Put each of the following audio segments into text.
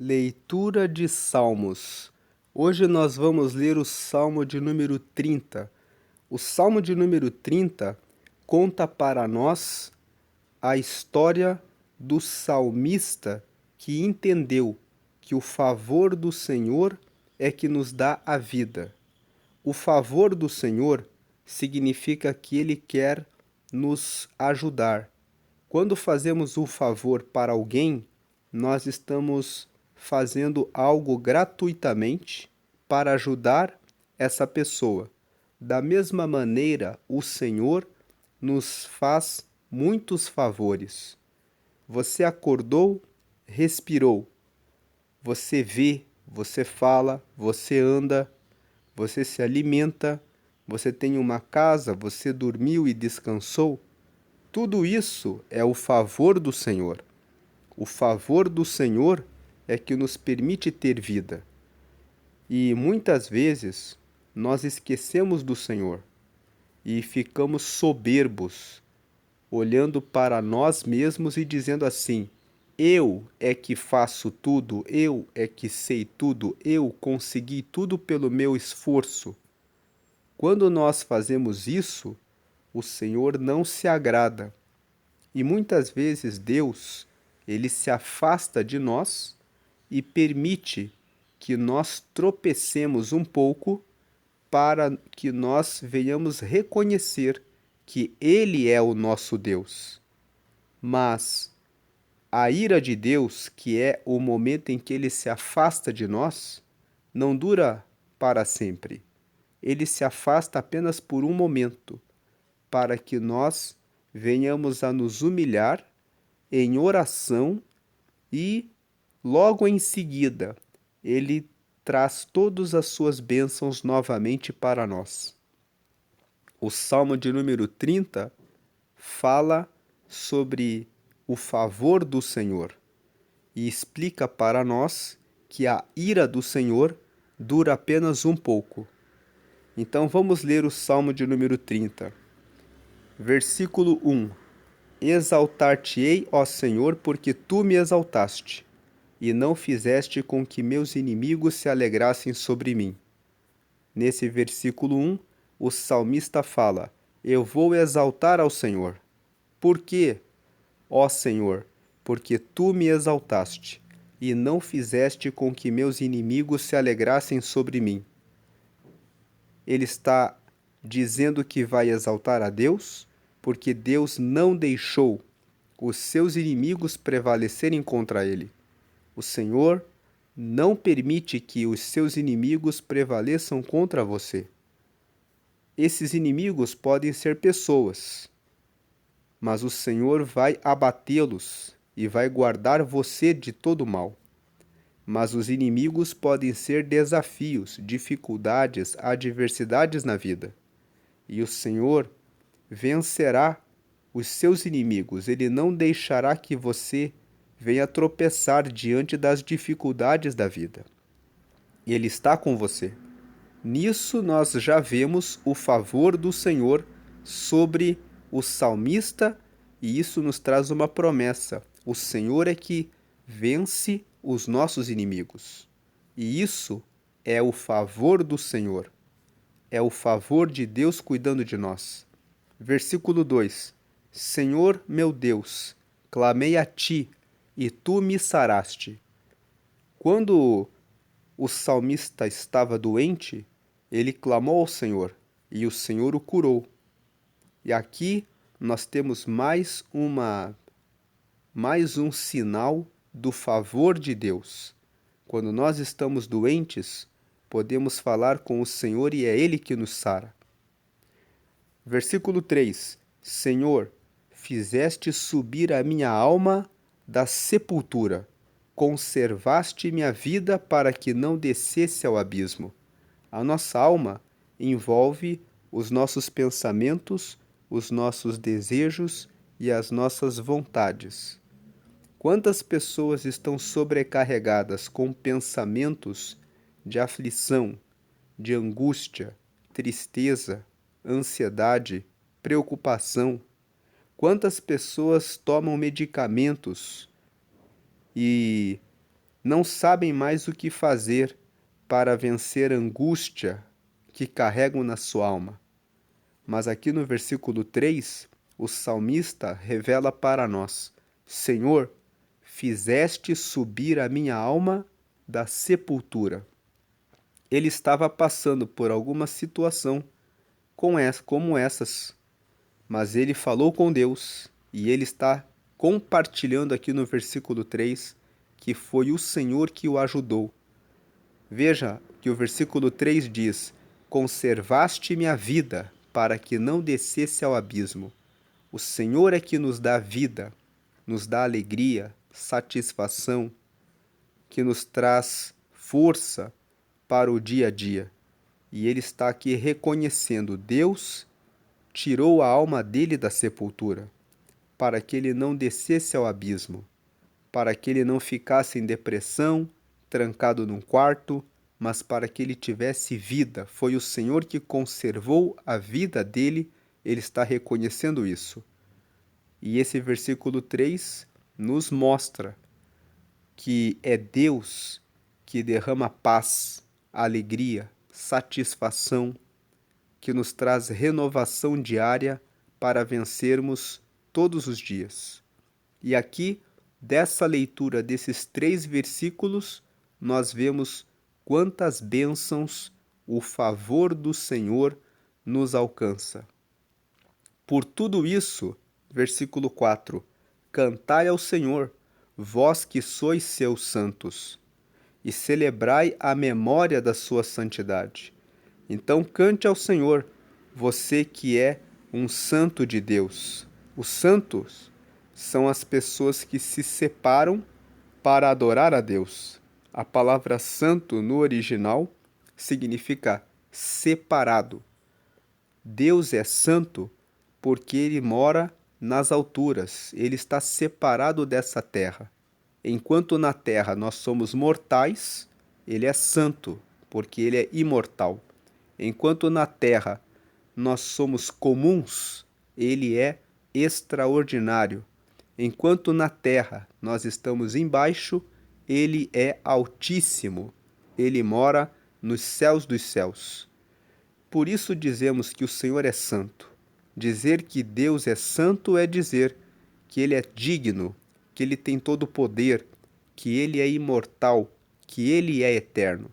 Leitura de Salmos. Hoje nós vamos ler o Salmo de número 30. O Salmo de número 30 conta para nós a história do salmista que entendeu que o favor do Senhor é que nos dá a vida. O favor do Senhor significa que Ele quer nos ajudar. Quando fazemos um favor para alguém, nós estamos fazendo algo gratuitamente para ajudar essa pessoa. Da mesma maneira, o Senhor nos faz muitos favores. Você acordou, respirou. Você vê, você fala, você anda, você se alimenta, você tem uma casa, você dormiu e descansou. Tudo isso é o favor do Senhor. O favor do Senhor é que nos permite ter vida. E muitas vezes nós esquecemos do Senhor e ficamos soberbos, olhando para nós mesmos e dizendo assim: eu é que faço tudo, eu é que sei tudo, eu consegui tudo pelo meu esforço. Quando nós fazemos isso, o Senhor não se agrada. E muitas vezes Deus, ele se afasta de nós e permite que nós tropecemos um pouco para que nós venhamos reconhecer que ele é o nosso Deus. Mas a ira de Deus, que é o momento em que ele se afasta de nós, não dura para sempre. Ele se afasta apenas por um momento, para que nós venhamos a nos humilhar em oração e, logo em seguida, ele traz todas as suas bênçãos novamente para nós. O Salmo de número 30 fala sobre o favor do Senhor e explica para nós que a ira do Senhor dura apenas um pouco. Então vamos ler o Salmo de número 30. Versículo 1. Exaltar-te-ei, ó Senhor, porque tu me exaltaste, e não fizeste com que meus inimigos se alegrassem sobre mim. Nesse versículo 1, o salmista fala: eu vou exaltar ao Senhor. Por quê, ó Senhor? Porque tu me exaltaste, e não fizeste com que meus inimigos se alegrassem sobre mim. Ele está dizendo que vai exaltar a Deus, porque Deus não deixou os seus inimigos prevalecerem contra ele. O Senhor não permite que os seus inimigos prevaleçam contra você. Esses inimigos podem ser pessoas, mas o Senhor vai abatê-los e vai guardar você de todo mal. Mas os inimigos podem ser desafios, dificuldades, adversidades na vida. E o Senhor vencerá os seus inimigos. Ele não deixará que você venha tropeçar diante das dificuldades da vida. E Ele está com você. Nisso nós já vemos o favor do Senhor sobre o salmista, e isso nos traz uma promessa. O Senhor é que vence os nossos inimigos. E isso é o favor do Senhor. É o favor de Deus cuidando de nós. Versículo 2. Senhor meu Deus, clamei a ti, e tu me saraste. Quando o salmista estava doente, ele clamou ao Senhor, e o Senhor o curou. E aqui nós temos mais um sinal do favor de Deus. Quando nós estamos doentes, podemos falar com o Senhor e é Ele que nos sara. Versículo 3. Senhor, fizeste subir a minha alma da sepultura, conservaste minha vida para que não descesse ao abismo. A nossa alma envolve os nossos pensamentos, os nossos desejos e as nossas vontades. Quantas pessoas estão sobrecarregadas com pensamentos de aflição, de angústia, tristeza, ansiedade, preocupação? Quantas pessoas tomam medicamentos e não sabem mais o que fazer para vencer a angústia que carregam na sua alma. Mas aqui no versículo 3, o salmista revela para nós: Senhor, fizeste subir a minha alma da sepultura. Ele estava passando por alguma situação como essas, mas ele falou com Deus e ele está compartilhando aqui no versículo 3 que foi o Senhor que o ajudou. Veja que o versículo 3 diz: Conservaste minha vida para que não descesse ao abismo. O Senhor é que nos dá vida, nos dá alegria, satisfação, que nos traz força para o dia a dia. E ele está aqui reconhecendo: Deus tirou a alma dele da sepultura, para que ele não descesse ao abismo, para que ele não ficasse em depressão, trancado num quarto, mas para que ele tivesse vida. Foi o Senhor que conservou a vida dele, ele está reconhecendo isso. E esse versículo 3 nos mostra que é Deus que derrama paz, alegria, satisfação, que nos traz renovação diária para vencermos todos os dias. E aqui, dessa leitura desses 3 versículos, nós vemos quantas bênçãos o favor do Senhor nos alcança. Por tudo isso, versículo 4, cantai ao Senhor, vós que sois seus santos, e celebrai a memória da sua santidade. Então cante ao Senhor, você que é um santo de Deus. Os santos são as pessoas que se separam para adorar a Deus. A palavra santo no original significa separado. Deus é santo porque ele mora nas alturas, ele está separado dessa terra. Enquanto na terra nós somos mortais, ele é santo, porque ele é imortal. Enquanto na terra nós somos comuns, ele é extraordinário. Enquanto na terra nós estamos embaixo, ele é altíssimo. Ele mora nos céus dos céus. Por isso dizemos que o Senhor é santo. Dizer que Deus é santo é dizer que ele é digno, que ele tem todo o poder, que ele é imortal, que ele é eterno.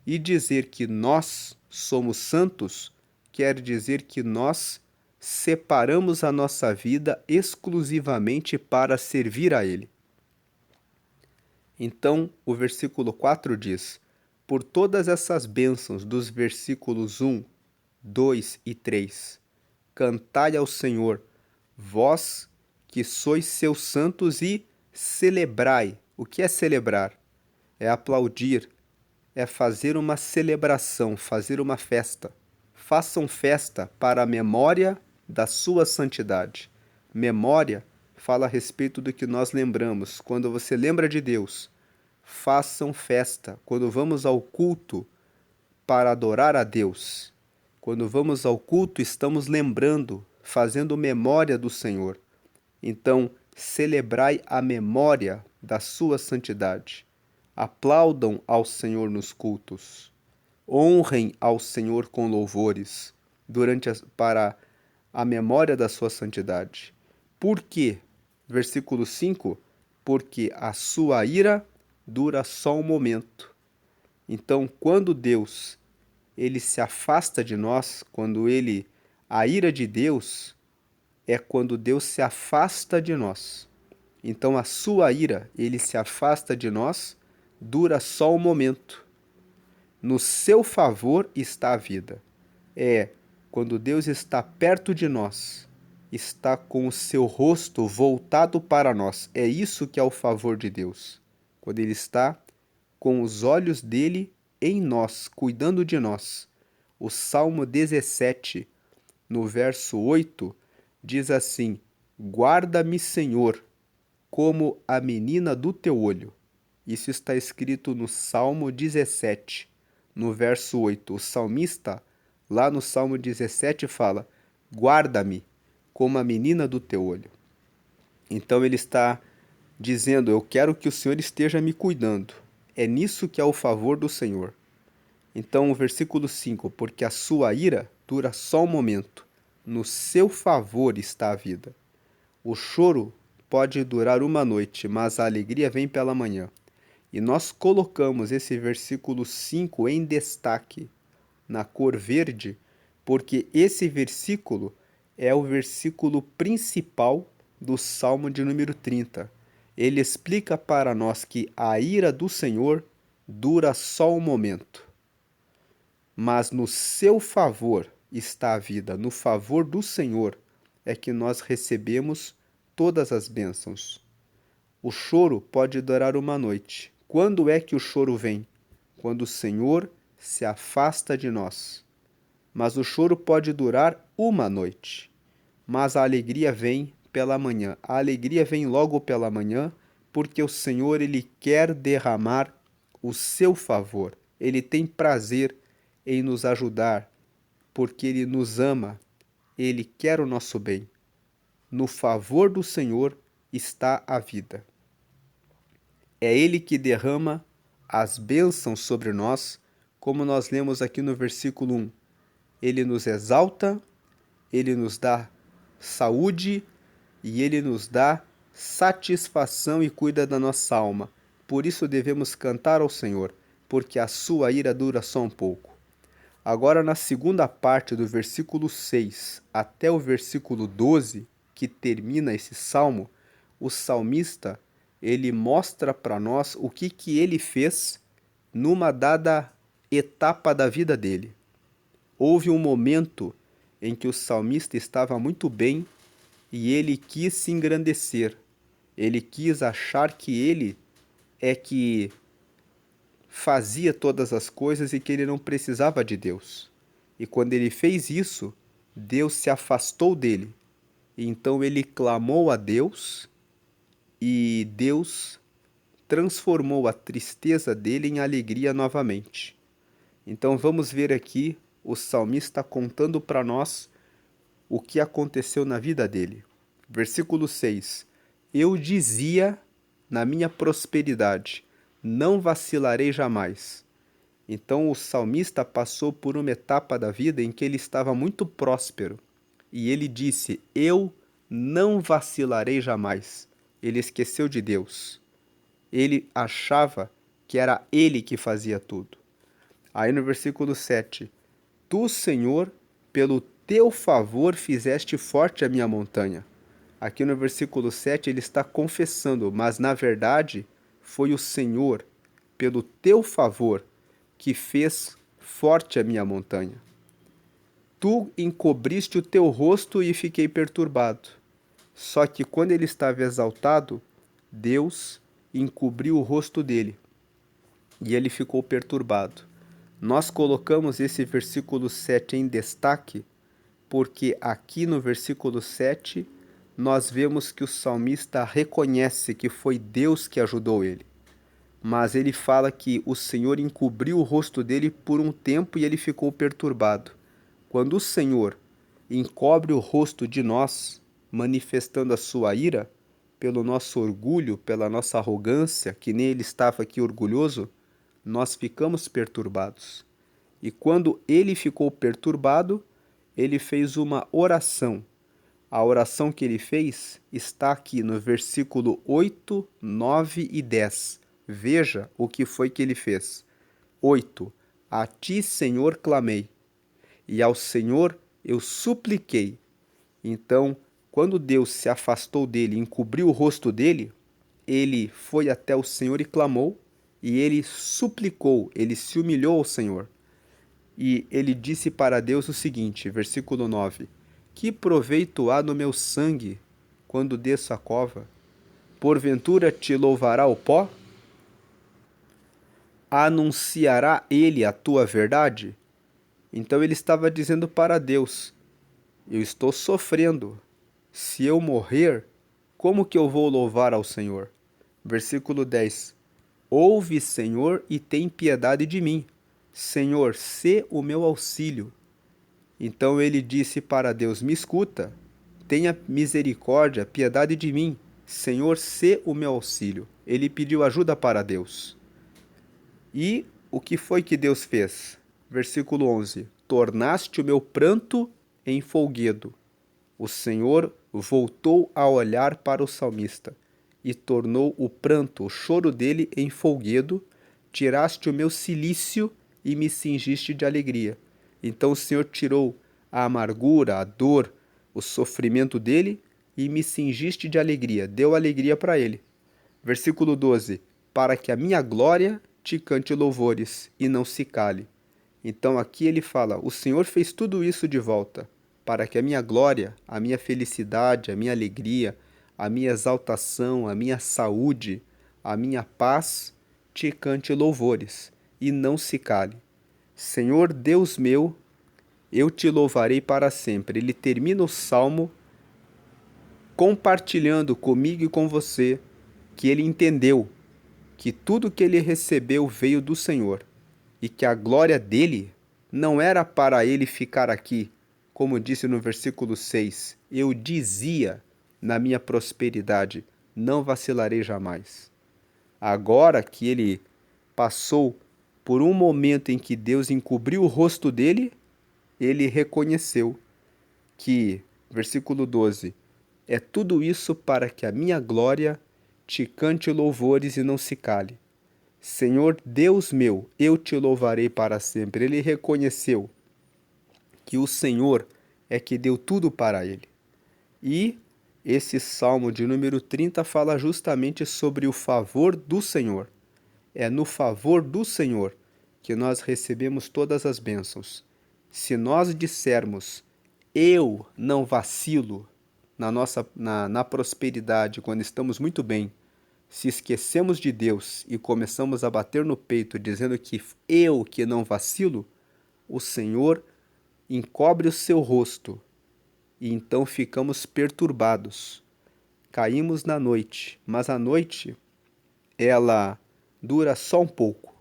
E dizer que nós somos santos quer dizer que nós separamos a nossa vida exclusivamente para servir a ele. Então, o versículo 4 diz: Por todas essas bênçãos dos versículos 1, 2 e 3, cantai ao Senhor, vós que sois seus santos, e celebrai. O que é celebrar? É aplaudir, é fazer uma celebração, fazer uma festa. Façam festa para a memória da sua santidade. Memória fala a respeito do que nós lembramos. Quando você lembra de Deus, façam festa. Quando vamos ao culto para adorar a Deus, quando vamos ao culto, estamos lembrando, fazendo memória do Senhor. Então, celebrai a memória da sua santidade. Aplaudam ao Senhor nos cultos. Honrem ao Senhor com louvores para a memória da sua santidade. Por quê? Versículo 5, porque a sua ira dura só um momento. Então, quando Deus ele se afasta de nós, a ira de Deus é quando Deus se afasta de nós. Então, a sua ira, ele se afasta de nós, dura só um momento. No seu favor está a vida. É quando Deus está perto de nós, está com o seu rosto voltado para nós. É isso que é o favor de Deus. Quando ele está com os olhos dele em nós, cuidando de nós. O Salmo 17, no verso 8, diz assim: Guarda-me, Senhor, como a menina do teu olho. Isso está escrito no Salmo 17, no verso 8. O salmista, lá no Salmo 17, fala: Guarda-me como a menina do teu olho. Então ele está dizendo: eu quero que o Senhor esteja me cuidando. É nisso que há o favor do Senhor. Então, o versículo 5, porque a sua ira dura só um momento, no seu favor está a vida. O choro pode durar uma noite, mas a alegria vem pela manhã. E nós colocamos esse versículo 5 em destaque, na cor verde, porque esse versículo é o versículo principal do Salmo de número 30. Ele explica para nós que a ira do Senhor dura só um momento, mas no seu favor está a vida, no favor do Senhor é que nós recebemos todas as bênçãos. O choro pode durar uma noite. Quando é que o choro vem? Quando o Senhor se afasta de nós. Mas o choro pode durar uma noite. Mas a alegria vem pela manhã. A alegria vem logo pela manhã, porque o Senhor ele quer derramar o seu favor. Ele tem prazer em nos ajudar, porque ele nos ama. Ele quer o nosso bem. No favor do Senhor está a vida. É Ele que derrama as bênçãos sobre nós, como nós lemos aqui no versículo 1. Ele nos exalta, Ele nos dá saúde e Ele nos dá satisfação e cuida da nossa alma. Por isso devemos cantar ao Senhor, porque a sua ira dura só um pouco. Agora, na segunda parte do versículo 6 até o versículo 12, que termina esse salmo, o salmista ele mostra para nós o que ele fez numa dada etapa da vida dele. Houve um momento em que o salmista estava muito bem e ele quis se engrandecer. Ele quis achar que ele é que fazia todas as coisas e que ele não precisava de Deus. E quando ele fez isso, Deus se afastou dele. Então ele clamou a Deus e Deus transformou a tristeza dele em alegria novamente. Então vamos ver aqui o salmista contando para nós o que aconteceu na vida dele. Versículo 6. Eu dizia na minha prosperidade, não vacilarei jamais. Então o salmista passou por uma etapa da vida em que ele estava muito próspero. E ele disse, eu não vacilarei jamais. Ele esqueceu de Deus. Ele achava que era ele que fazia tudo. Aí no versículo 7, tu, Senhor, pelo teu favor fizeste forte a minha montanha. Aqui no versículo 7 ele está confessando, mas na verdade foi o Senhor, pelo teu favor, que fez forte a minha montanha. Tu encobriste o teu rosto e fiquei perturbado. Só que quando ele estava exaltado, Deus encobriu o rosto dele e ele ficou perturbado. Nós colocamos esse versículo 7 em destaque porque aqui no versículo 7 nós vemos que o salmista reconhece que foi Deus que ajudou ele. Mas ele fala que o Senhor encobriu o rosto dele por um tempo e ele ficou perturbado. Quando o Senhor encobre o rosto de nós, manifestando a sua ira, pelo nosso orgulho, pela nossa arrogância, que nem ele estava aqui orgulhoso, nós ficamos perturbados. E quando ele ficou perturbado, ele fez uma oração. A oração que ele fez está aqui no versículo 8, 9 e 10. Veja o que foi que ele fez. 8. A ti, Senhor, clamei, e ao Senhor eu supliquei. Então, quando Deus se afastou dele e encobriu o rosto dele, ele foi até o Senhor e clamou, e ele suplicou, ele se humilhou ao Senhor. E ele disse para Deus o seguinte, versículo 9, que proveito há no meu sangue quando desço a cova? Porventura te louvará o pó? Anunciará ele a tua verdade? Então ele estava dizendo para Deus, eu estou sofrendo. Se eu morrer, como que eu vou louvar ao Senhor? Versículo 10. Ouve, Senhor, e tem piedade de mim. Senhor, sê o meu auxílio. Então ele disse para Deus, me escuta, tenha misericórdia, piedade de mim. Senhor, sê o meu auxílio. Ele pediu ajuda para Deus. E o que foi que Deus fez? Versículo 11: Tornaste o meu pranto em folguedo. O Senhor voltou a olhar para o salmista e tornou o pranto, o choro dele, em folguedo. Tiraste o meu cilício e me cingiste de alegria. Então o Senhor tirou a amargura, a dor, o sofrimento dele e me cingiste de alegria, deu alegria para ele. Versículo 12: Para que a minha glória te cante louvores e não se cale. Então aqui ele fala: o Senhor fez tudo isso de volta, para que a minha glória, a minha felicidade, a minha alegria, a minha exaltação, a minha saúde, a minha paz te cante louvores e não se cale. Senhor Deus meu, eu te louvarei para sempre. Ele termina o salmo compartilhando comigo e com você que ele entendeu que tudo que ele recebeu veio do Senhor e que a glória dele não era para ele ficar aqui, como disse no versículo 6, eu dizia na minha prosperidade, não vacilarei jamais. Agora que ele passou por um momento em que Deus encobriu o rosto dele, ele reconheceu que, versículo 12, é tudo isso para que a minha glória te cante louvores e não se cale. Senhor Deus meu, eu te louvarei para sempre. Ele reconheceu que o Senhor é que deu tudo para ele. E esse salmo de número 30 fala justamente sobre o favor do Senhor. É no favor do Senhor que nós recebemos todas as bênçãos. Se nós dissermos, eu não vacilo na prosperidade, quando estamos muito bem, se esquecemos de Deus e começamos a bater no peito dizendo que eu que não vacilo, o Senhor encobre o seu rosto e então ficamos perturbados. Caímos na noite, mas a noite ela dura só um pouco.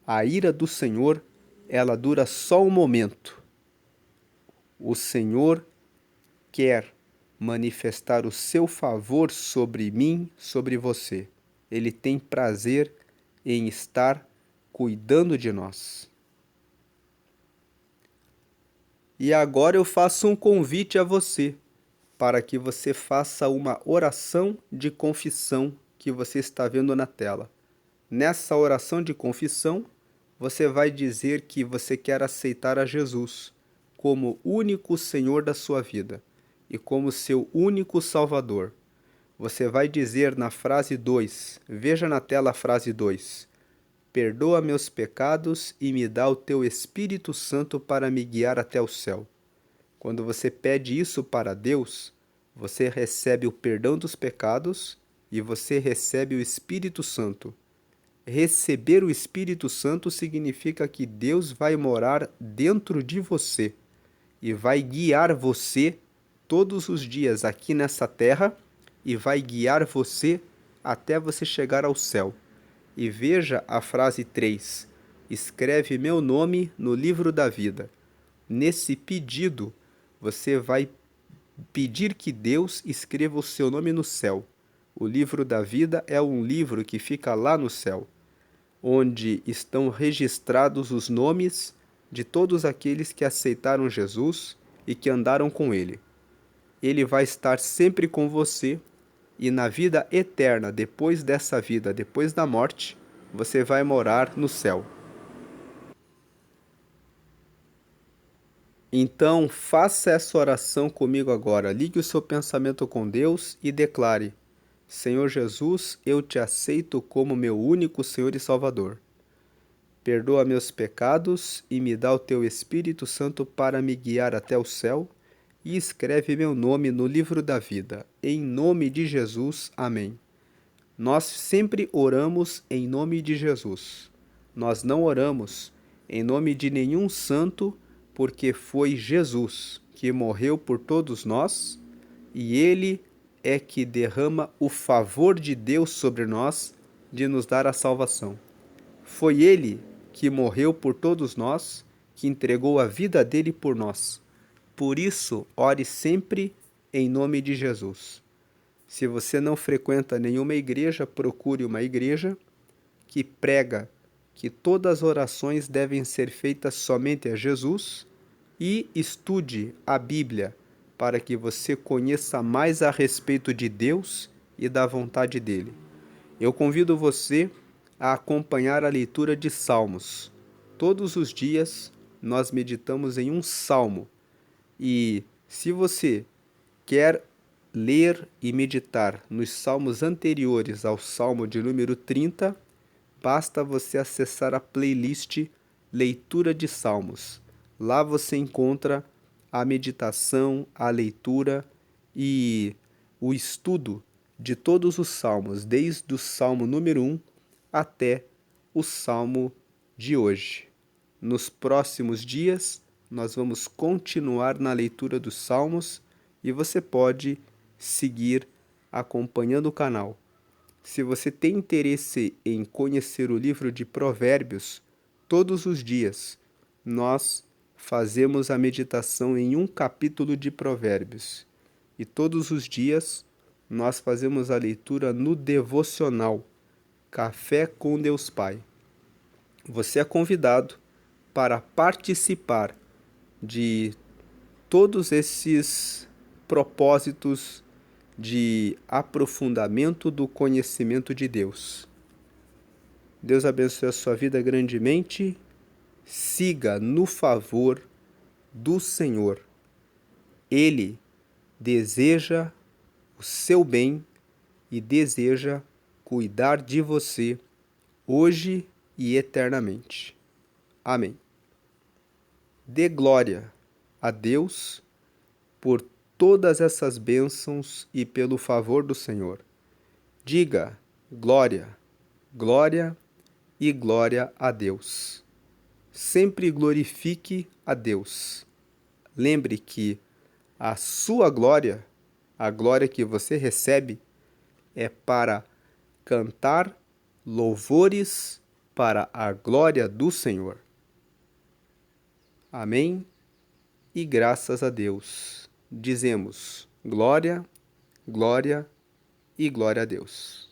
A ira do Senhor, ela dura só um momento. O Senhor quer manifestar o seu favor sobre mim, sobre você. Ele tem prazer em estar cuidando de nós. E agora eu faço um convite a você, para que você faça uma oração de confissão que você está vendo na tela. Nessa oração de confissão, você vai dizer que você quer aceitar a Jesus como único Senhor da sua vida e como seu único Salvador. Você vai dizer na frase 2, veja na tela a frase 2, perdoa meus pecados e me dá o teu Espírito Santo para me guiar até o céu. Quando você pede isso para Deus, você recebe o perdão dos pecados e você recebe o Espírito Santo. Receber o Espírito Santo significa que Deus vai morar dentro de você e vai guiar você todos os dias aqui nessa terra e vai guiar você até você chegar ao céu. E veja a frase 3. Escreve meu nome no livro da vida. Nesse pedido, você vai pedir que Deus escreva o seu nome no céu. O livro da vida é um livro que fica lá no céu, onde estão registrados os nomes de todos aqueles que aceitaram Jesus e que andaram com ele. Ele vai estar sempre com você e na vida eterna, depois dessa vida, depois da morte, você vai morar no céu. Então, faça essa oração comigo agora. Ligue o seu pensamento com Deus e declare: Senhor Jesus, eu te aceito como meu único Senhor e Salvador. Perdoa meus pecados e me dá o teu Espírito Santo para me guiar até o céu e escreve meu nome no livro da vida. Em nome de Jesus. Amém. Nós sempre oramos em nome de Jesus. Nós não oramos em nome de nenhum santo, porque foi Jesus que morreu por todos nós e ele é que derrama o favor de Deus sobre nós de nos dar a salvação. Foi ele que morreu por todos nós, que entregou a vida dele por nós. Por isso, ore sempre em nome de Jesus. Se você não frequenta nenhuma igreja, procure uma igreja que prega que todas as orações devem ser feitas somente a Jesus e estude a Bíblia para que você conheça mais a respeito de Deus e da vontade dele. Eu convido você a acompanhar a leitura de Salmos. Todos os dias nós meditamos em um salmo. E se você quer ler e meditar nos salmos anteriores ao salmo de número 30, basta você acessar a playlist Leitura de Salmos. Lá você encontra a meditação, a leitura e o estudo de todos os salmos, desde o salmo número 1 até o salmo de hoje. Nos próximos dias, nós vamos continuar na leitura dos salmos e você pode seguir acompanhando o canal. Se você tem interesse em conhecer o livro de Provérbios, todos os dias nós fazemos a meditação em um capítulo de Provérbios. E todos os dias nós fazemos a leitura no devocional Café com Deus Pai. Você é convidado para participar de todos esses propósitos de aprofundamento do conhecimento de Deus. Deus abençoe a sua vida grandemente. Siga no favor do Senhor. Ele deseja o seu bem e deseja cuidar de você hoje e eternamente. Amém. Dê glória a Deus por todas essas bênçãos e pelo favor do Senhor. Diga glória, glória e glória a Deus. Sempre glorifique a Deus. Lembre que a sua glória, a glória que você recebe, é para cantar louvores para a glória do Senhor. Amém? E graças a Deus. Dizemos glória, glória e glória a Deus.